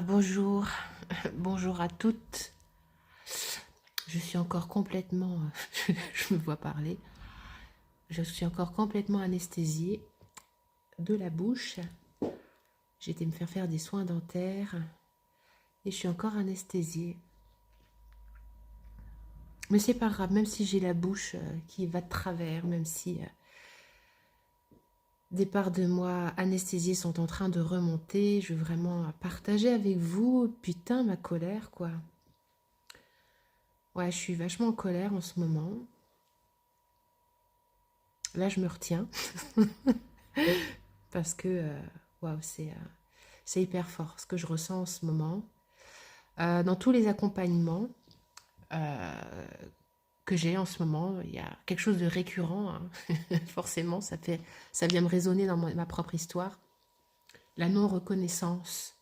Bonjour, bonjour à toutes. Je suis encore complètement, je me vois parler, je suis encore complètement anesthésiée de la bouche. J'ai été me faire des soins dentaires et je suis encore anesthésiée. Mais c'est pas grave, même si j'ai la bouche qui va de travers, même si des parts de moi anesthésiées sont en train de remonter, je veux vraiment partager avec vous, putain, ma colère, quoi. Ouais, je suis vachement en colère en ce moment. Là, je me retiens parce que waouh, c'est hyper fort ce que je ressens en ce moment. Dans tous les accompagnements euh, que j'ai en ce moment, il y a quelque chose de récurrent, hein. Forcément, ça vient me résonner dans ma propre histoire. La non-reconnaissance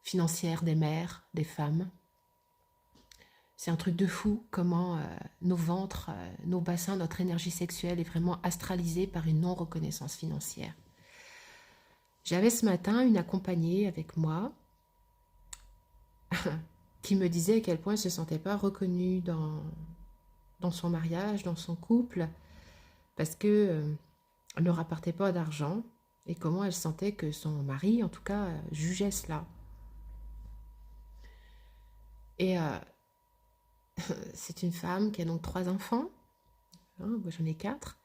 financière des mères, des femmes. C'est un truc de fou comment nos ventres, nos bassins, notre énergie sexuelle est vraiment astralisée par une non-reconnaissance financière. J'avais ce matin une accompagnée avec moi qui me disait à quel point elle ne se sentait pas reconnue dans son mariage, dans son couple, parce que elle ne rapportait pas d'argent et comment elle sentait que son mari, en tout cas, jugeait cela. Et c'est une femme qui a donc 3 enfants, hein, moi j'en ai 4,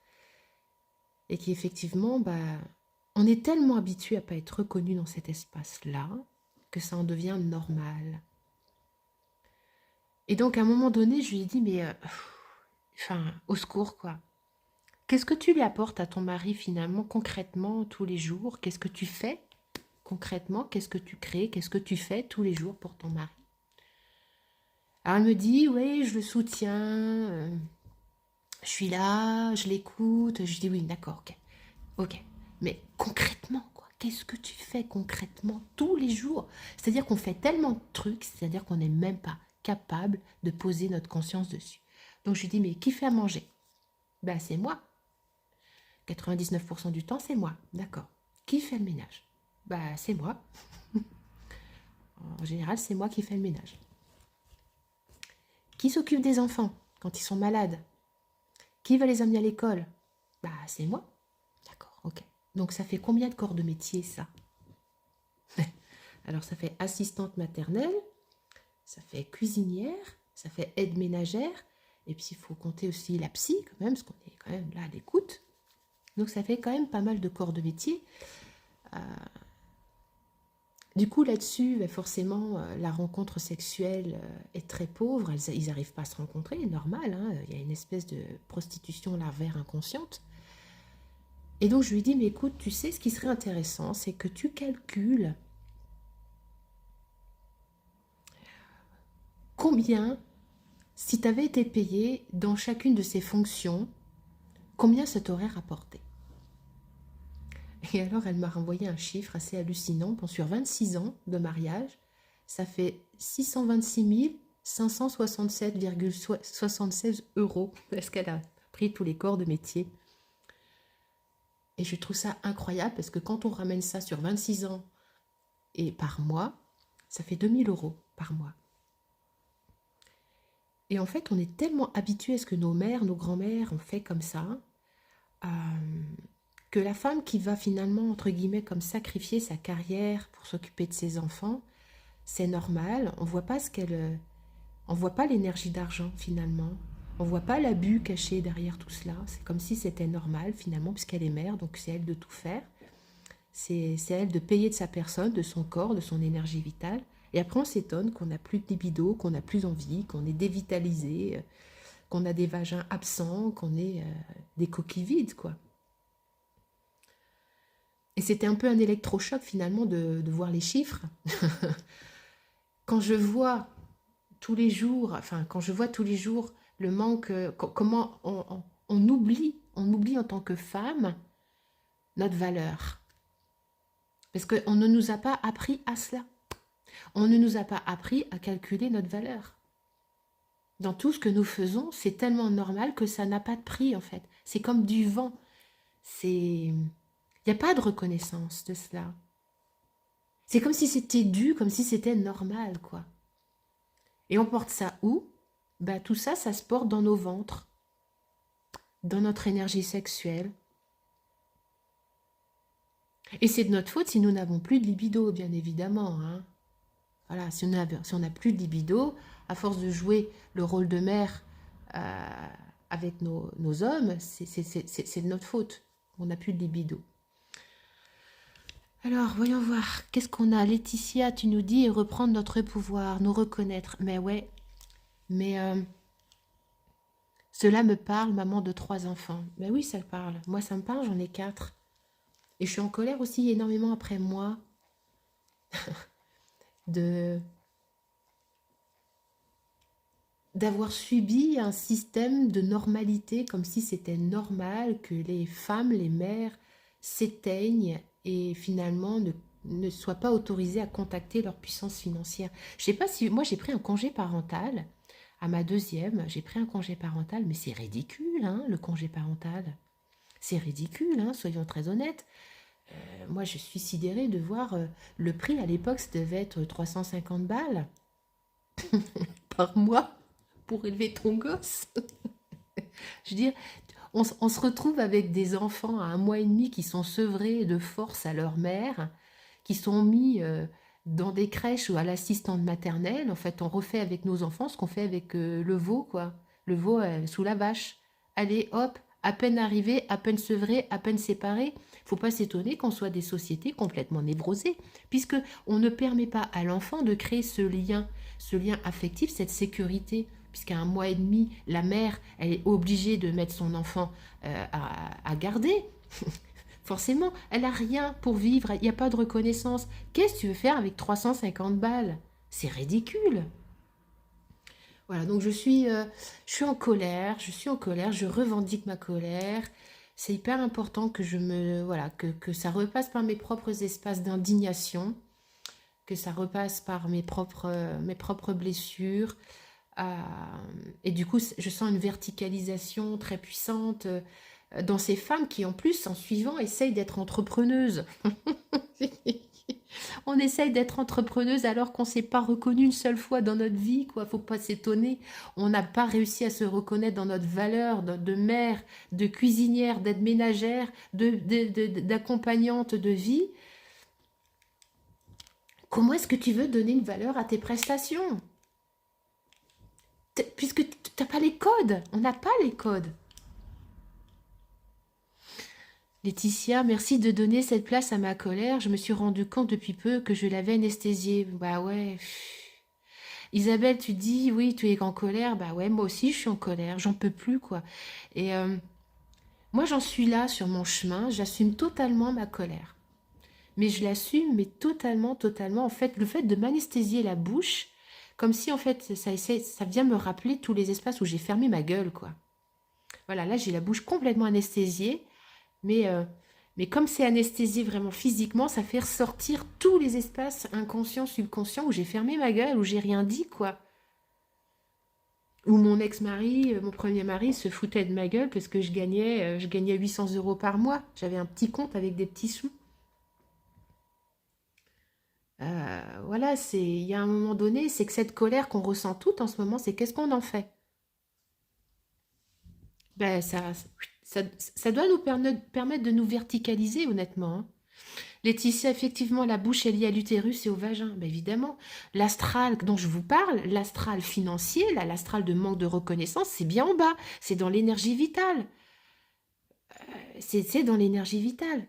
et qui effectivement, bah, on est tellement habitué à ne pas être reconnu dans cet espace-là que ça en devient normal. Et donc à un moment donné, je lui ai dit, mais enfin, au secours quoi. Qu'est-ce que tu lui apportes à ton mari finalement, concrètement, tous les jours? Qu'est-ce que tu fais concrètement? Qu'est-ce que tu crées? Qu'est-ce que tu fais tous les jours pour ton mari? Alors elle me dit, oui, je le soutiens, je suis là, je l'écoute. Je dis, oui, d'accord, ok, ok. Mais concrètement, quoi, qu'est-ce que tu fais concrètement tous les jours? C'est-à-dire qu'on fait tellement de trucs, c'est-à-dire qu'on n'est même pas capable de poser notre conscience dessus. Donc je lui dis, mais qui fait à manger? Ben c'est moi. 99% du temps, c'est moi. D'accord. Qui fait le ménage? Bah, c'est moi. En général, c'est moi qui fais le ménage. Qui s'occupe des enfants quand ils sont malades? Qui va les amener à l'école? Bah, c'est moi. D'accord, ok. Donc, ça fait combien de corps de métier, ça? Alors, ça fait assistante maternelle, ça fait cuisinière, ça fait aide ménagère, et puis il faut compter aussi la psy, quand même, parce qu'on est quand même là à l'écoute. Donc, ça fait quand même pas mal de corps de métier. Du coup, là-dessus, forcément, la rencontre sexuelle est très pauvre. Ils n'arrivent pas à se rencontrer, normal, hein. Il y a une espèce de prostitution larvaire inconsciente. Et donc, je lui dis, mais écoute, tu sais, ce qui serait intéressant, c'est que tu calcules combien, si tu avais été payé dans chacune de ces fonctions, combien ça t'aurait rapporté. Et alors, elle m'a renvoyé un chiffre assez hallucinant. Bon, sur 26 ans de mariage, ça fait 626 567,76 euros parce qu'elle a pris tous les corps de métier. Et je trouve ça incroyable parce que quand on ramène ça sur 26 ans et par mois, ça fait 2000 euros par mois. Et en fait, on est tellement habitué à ce que nos mères, nos grands-mères ont fait comme ça, euh, que la femme qui va finalement, entre guillemets, comme sacrifier sa carrière pour s'occuper de ses enfants, c'est normal. On voit pas on voit pas l'énergie d'argent finalement. On voit pas l'abus caché derrière tout cela. C'est comme si c'était normal finalement, puisqu'elle est mère, donc c'est elle de tout faire. C'est elle de payer de sa personne, de son corps, de son énergie vitale. Et après, on s'étonne qu'on n'a plus de libido, qu'on n'a plus envie, qu'on est dévitalisé, qu'on a des vagins absents, qu'on est des coquilles vides, quoi. Et c'était un peu un électrochoc finalement de voir les chiffres. Quand je vois tous les jours, enfin quand je vois tous les jours le manque, comment on oublie en tant que femme notre valeur. Parce qu'on ne nous a pas appris à cela. On ne nous a pas appris à calculer notre valeur. Dans tout ce que nous faisons, c'est tellement normal que ça n'a pas de prix en fait. C'est comme du vent. Il n'y a pas de reconnaissance de cela. C'est comme si c'était dû, comme si c'était normal, quoi. Et on porte ça où? Bah, tout ça, ça se porte dans nos ventres, dans notre énergie sexuelle. Et c'est de notre faute si nous n'avons plus de libido, bien évidemment, hein. Voilà, si on n'a plus de libido, à force de jouer le rôle de mère avec nos hommes, c'est de notre faute. On n'a plus de libido. Alors, voyons voir. Qu'est-ce qu'on a? Laetitia, tu nous dis reprendre notre pouvoir, nous reconnaître. Mais ouais, mais cela me parle, maman de 3 enfants. Ben oui, ça parle. Moi, ça me parle, j'en ai 4. Et je suis en colère aussi énormément après moi de d'avoir subi un système de normalité comme si c'était normal que les femmes, les mères s'éteignent et finalement ne soient pas autorisées à contacter leur puissance financière. Je sais pas si moi j'ai pris un congé parental à ma deuxième, j'ai pris un congé parental, mais c'est ridicule, hein, le congé parental. C'est ridicule, hein, soyons très honnêtes. Moi, je suis sidérée de voir le prix à l'époque, ça devait être 350 balles par mois pour élever ton gosse. Je veux dire, on se retrouve avec des enfants à 1 mois et demi qui sont sevrés de force à leur mère, qui sont mis dans des crèches ou à l'assistante maternelle. En fait, on refait avec nos enfants ce qu'on fait avec le veau, quoi. Le veau sous la vache. Allez, hop, à peine arrivé, à peine sevré, à peine séparé. Faut pas s'étonner qu'on soit des sociétés complètement névrosées, puisque on ne permet pas à l'enfant de créer ce lien affectif, cette sécurité. Puisqu'à 1 mois et demi, la mère, elle est obligée de mettre son enfant à garder. Forcément, elle n'a rien pour vivre, il n'y a pas de reconnaissance. Qu'est-ce que tu veux faire avec 350 balles? C'est ridicule. Voilà, donc je suis en colère, je revendique ma colère. C'est hyper important que voilà, que ça repasse par mes propres espaces d'indignation, que ça repasse par mes propres blessures. Euh, et du coup, je sens une verticalisation très puissante dans ces femmes qui, en plus, en suivant, essayent d'être entrepreneuses. On essaye d'être entrepreneuse alors qu'on ne s'est pas reconnu une seule fois dans notre vie, quoi. Faut pas s'étonner. On n'a pas réussi à se reconnaître dans notre valeur de mère, de cuisinière, d'aide ménagère, d'accompagnante de vie. Comment est-ce que tu veux donner une valeur à tes prestations? Puisque tu n'as pas les codes. On n'a pas les codes. Laetitia, merci de donner cette place à ma colère. Je me suis rendu compte depuis peu que je l'avais anesthésiée. Bah ouais. Isabelle, tu dis, oui, tu es en colère. Bah ouais, moi aussi, je suis en colère. J'en peux plus, quoi. Et moi, j'en suis là sur mon chemin. J'assume totalement ma colère. Mais je l'assume, mais totalement, totalement. En fait, le fait de m'anesthésier la bouche, comme si, en fait, ça vient me rappeler tous les espaces où j'ai fermé ma gueule, quoi. Voilà, là, j'ai la bouche complètement anesthésiée. Mais, euh, mais comme c'est anesthésié vraiment physiquement, ça fait ressortir tous les espaces inconscients, subconscients où j'ai fermé ma gueule, où j'ai rien dit, quoi. Où mon ex-mari, mon premier mari, se foutait de ma gueule parce que je gagnais 800 euros par mois. J'avais un petit compte avec des petits sous. Voilà, il y a un moment donné, c'est que cette colère qu'on ressent toute en ce moment, c'est qu'est-ce qu'on en fait? Ben, ça doit nous permettre de nous verticaliser, honnêtement, hein. Laetitia, effectivement, la bouche est liée à l'utérus et au vagin. Ben évidemment, l'astral dont je vous parle, l'astral financier, là, l'astral de manque de reconnaissance, c'est bien en bas, c'est dans l'énergie vitale. C'est dans l'énergie vitale.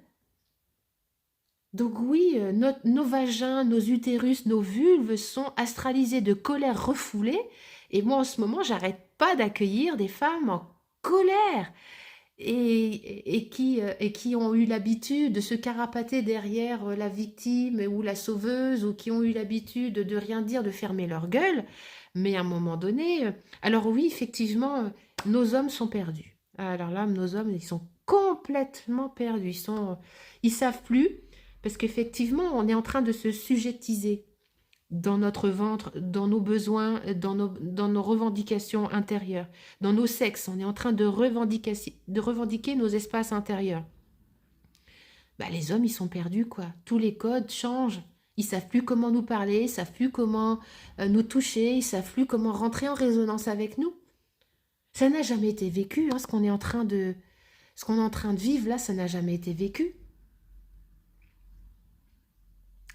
Donc oui, nos vagins, nos utérus, nos vulves sont astralisés de colère refoulée. Et moi, en ce moment, j'arrête pas d'accueillir des femmes en colère et qui ont eu l'habitude de se carapater derrière la victime ou la sauveuse, ou qui ont eu l'habitude de rien dire, de fermer leur gueule. Mais à un moment donné, alors oui, effectivement, nos hommes sont perdus. Alors là, nos hommes, ils sont complètement perdus. Ils savent plus, parce qu'effectivement, on est en train de se sujettiser dans notre ventre, dans nos besoins, dans nos revendications intérieures, dans nos sexes. On est en train de revendiquer nos espaces intérieurs. Bah, les hommes, ils sont perdus, quoi. Tous les codes changent. Ils savent plus comment nous parler, ils savent plus comment nous toucher, ils savent plus comment rentrer en résonance avec nous. Ça n'a jamais été vécu, hein, ce qu'on est en train de vivre là, ça n'a jamais été vécu.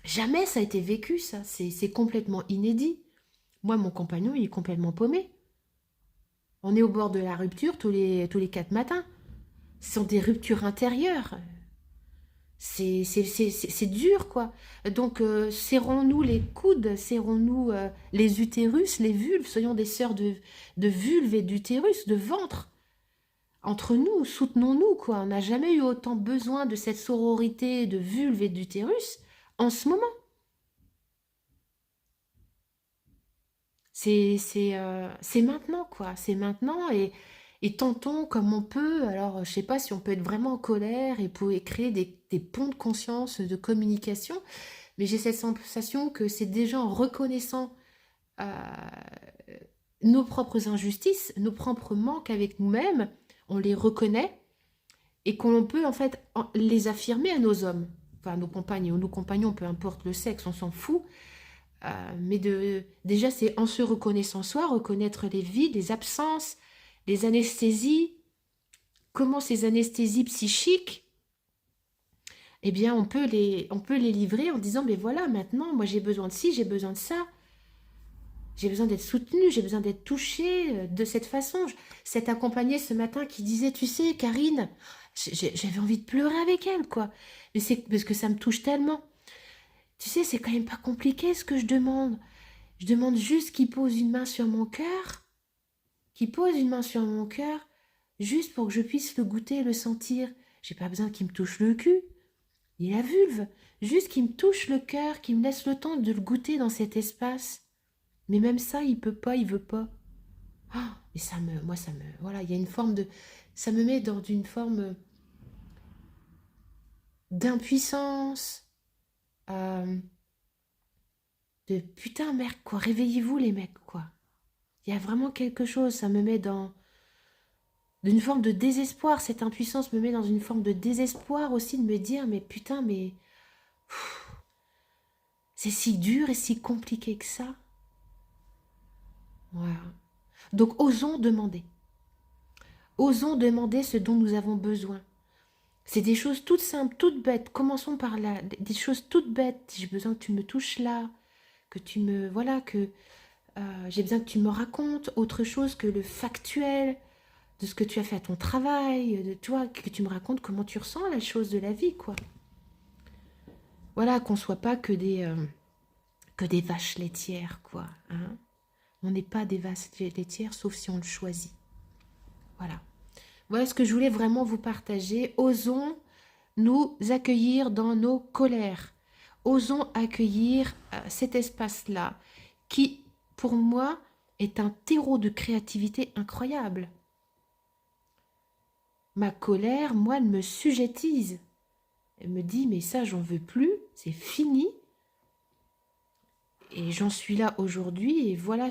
Jamais ça a été vécu, ça. C'est complètement inédit. Moi, mon compagnon, il est complètement paumé. On est au bord de la rupture tous les 4 matins. Ce sont des ruptures intérieures. C'est dur, quoi. Donc, serrons-nous les coudes, serrons-nous les utérus, les vulves, soyons des sœurs de vulves et d'utérus, de ventre. Entre nous, soutenons-nous, quoi. On n'a jamais eu autant besoin de cette sororité de vulves et d'utérus en ce moment. C'est maintenant, quoi. C'est maintenant et tentons comme on peut. Alors, je sais pas si on peut être vraiment en colère et pour créer des ponts de conscience, de communication, mais j'ai cette sensation que c'est déjà en reconnaissant euh, nos propres injustices, nos propres manques avec nous-mêmes, on les reconnaît et qu'on peut en fait les affirmer à nos hommes, enfin à nos compagnes ou nos compagnons, peu importe le sexe, on s'en fout. Déjà, c'est en se reconnaissant soi, reconnaître les vides, les absences, les anesthésies, comment ces anesthésies psychiques, eh bien, on peut les livrer en disant, mais voilà, maintenant, moi j'ai besoin de ci, j'ai besoin de ça, j'ai besoin d'être soutenue, j'ai besoin d'être touchée de cette façon. Cette accompagnée ce matin qui disait, tu sais, Karine, j'avais envie de pleurer avec elle, quoi. Mais c'est parce que ça me touche tellement. Tu sais, c'est quand même pas compliqué ce que je demande. Je demande juste qu'il pose une main sur mon cœur, qu'il pose une main sur mon cœur, juste pour que je puisse le goûter et le sentir. J'ai pas besoin qu'il me touche le cul, ni la vulve, juste qu'il me touche le cœur, qu'il me laisse le temps de le goûter dans cet espace. Mais même ça, il peut pas, il veut pas. Ah, et voilà, il y a une forme de, ça me met dans une forme d'impuissance, euh, de putain merde quoi, réveillez-vous les mecs quoi. Il y a vraiment quelque chose, ça me met dans d'une forme de désespoir, cette impuissance me met dans une forme de désespoir aussi de me dire mais putain mais c'est si dur et si compliqué que ça. Voilà. Donc osons demander ce dont nous avons besoin. C'est des choses toutes simples, toutes bêtes. Commençons par là, des choses toutes bêtes. J'ai besoin que tu me touches là, que tu me voilà que j'ai besoin que tu me racontes autre chose que le factuel de ce que tu as fait à ton travail, de toi, que tu me racontes comment tu ressens la chose de la vie, quoi. Voilà, qu'on soit pas que des vaches laitières, quoi. Hein. On n'est pas des vaches laitières, sauf si on le choisit. Voilà. Voilà ce que je voulais vraiment vous partager. Osons nous accueillir dans nos colères. Osons accueillir cet espace-là, qui, pour moi, est un terreau de créativité incroyable. Ma colère, moi, elle me sujettise. Elle me dit, mais ça, j'en veux plus, c'est fini. Et j'en suis là aujourd'hui, et voilà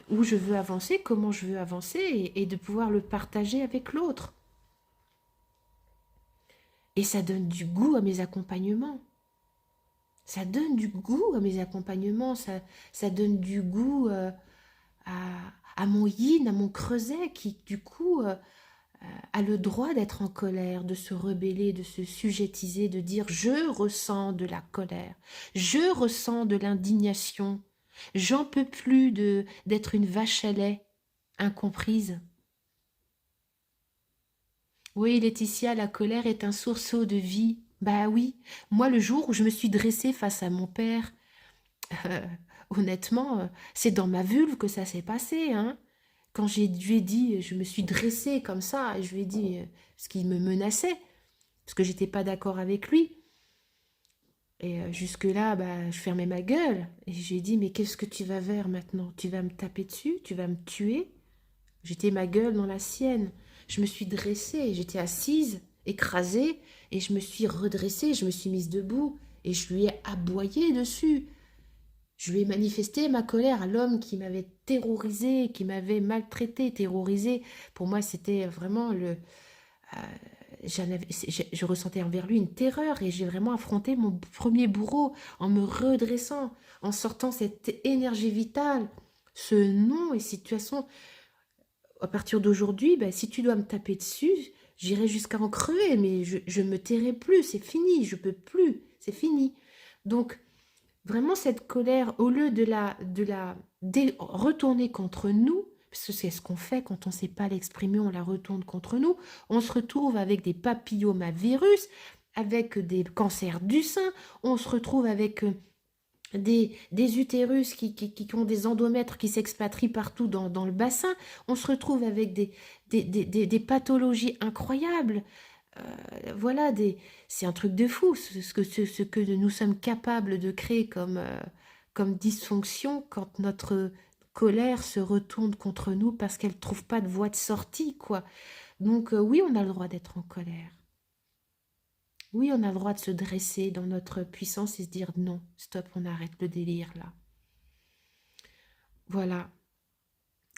où je veux avancer, comment je veux avancer, et de pouvoir le partager avec l'autre. Et ça donne du goût à mes accompagnements. Ça donne du goût à mes accompagnements, ça donne du goût à mon yin, à mon creuset qui, du coup, a le droit d'être en colère, de se rebeller, de se sujettiser, de dire je ressens de la colère, je ressens de l'indignation, j'en peux plus d'être une vache à lait incomprise. Oui, Laetitia, la colère est un sourceau de vie. Bah oui, moi le jour où je me suis dressée face à mon père, euh, honnêtement, c'est dans ma vulve que ça s'est passé, hein. Quand je lui ai dit, je me suis dressée comme ça, et je lui ai dit ce qui me menaçait, parce que j'étais pas d'accord avec lui. Et jusque-là, bah, je fermais ma gueule. Et j'ai dit, mais qu'est-ce que tu vas faire maintenant? Tu vas me taper dessus? Tu vas me tuer? J'étais ma gueule dans la sienne. Je me suis dressée, j'étais assise, écrasée, et je me suis redressée, je me suis mise debout, et je lui ai aboyé dessus. Je lui ai manifesté ma colère à l'homme qui m'avait terrorisé, qui m'avait maltraité, terrorisé. Pour moi, c'était vraiment je ressentais envers lui une terreur et j'ai vraiment affronté mon premier bourreau en me redressant, en sortant cette énergie vitale, ce non et situation. À partir d'aujourd'hui, ben, si tu dois me taper dessus, j'irai jusqu'à en crever, mais je me tairai plus, c'est fini, je peux plus, c'est fini. Donc, vraiment, cette colère, au lieu de retourner contre nous, parce que c'est ce qu'on fait quand on ne sait pas l'exprimer, on la retourne contre nous, on se retrouve avec des papillomavirus, avec des cancers du sein, on se retrouve avec des utérus qui ont des endomètres qui s'expatrient partout dans le bassin. On se retrouve avec des pathologies incroyables. Voilà, c'est un truc de fou, ce que nous sommes capables de créer comme dysfonction quand notre colère se retourne contre nous parce qu'elle ne trouve pas de voie de sortie, quoi. Donc oui, on a le droit d'être en colère. Oui, on a le droit de se dresser dans notre puissance et se dire non, stop, on arrête le délire là. Voilà,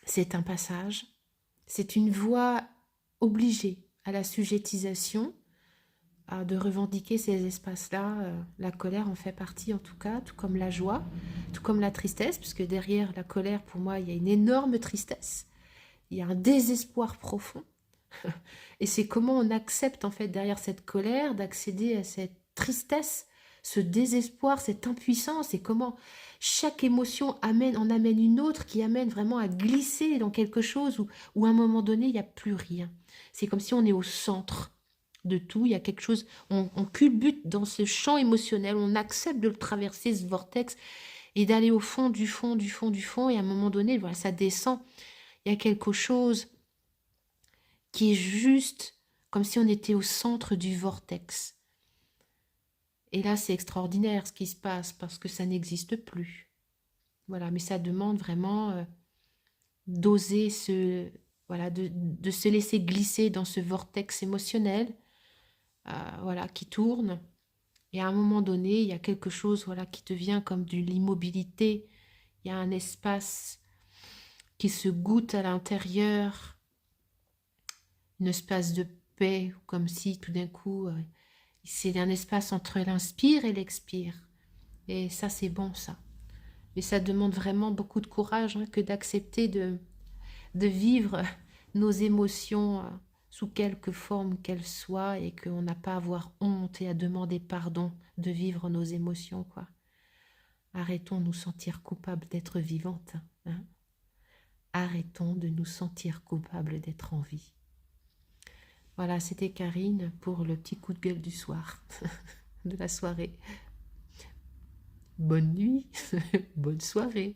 c'est un passage, c'est une voie obligée à la sujettisation, de revendiquer ces espaces-là. La colère en fait partie en tout cas, tout comme la joie, tout comme la tristesse, puisque derrière la colère, pour moi, il y a une énorme tristesse, il y a un désespoir profond. Et c'est comment on accepte en fait derrière cette colère d'accéder à cette tristesse, ce désespoir, cette impuissance, et comment chaque émotion en amène une autre qui amène vraiment à glisser dans quelque chose où à un moment donné il n'y a plus rien. C'est comme si on est au centre de tout, il y a quelque chose, on culbute dans ce champ émotionnel, on accepte de le traverser, ce vortex, et d'aller au fond du fond, du fond, du fond, et à un moment donné, voilà, ça descend, il y a quelque chose qui est juste comme si on était au centre du vortex. Et là, c'est extraordinaire ce qui se passe parce que ça n'existe plus. Voilà, mais ça demande vraiment d'oser voilà, de se laisser glisser dans ce vortex émotionnel, voilà, qui tourne. Et à un moment donné, il y a quelque chose, voilà, qui devient comme de l'immobilité. Il y a un espace qui se goûte à l'intérieur, un espace de paix, comme si tout d'un coup, c'est un espace entre l'inspire et l'expire. Et ça, c'est bon, ça. Mais ça demande vraiment beaucoup de courage, hein, que d'accepter de vivre nos émotions sous quelque forme qu'elles soient, et qu'on n'a pas à avoir honte et à demander pardon de vivre nos émotions, quoi. Arrêtons de nous sentir coupables d'être vivantes, hein. Arrêtons de nous sentir coupables d'être en vie. Voilà, c'était Karine pour le petit coup de gueule du soir, de la soirée. Bonne nuit, bonne soirée.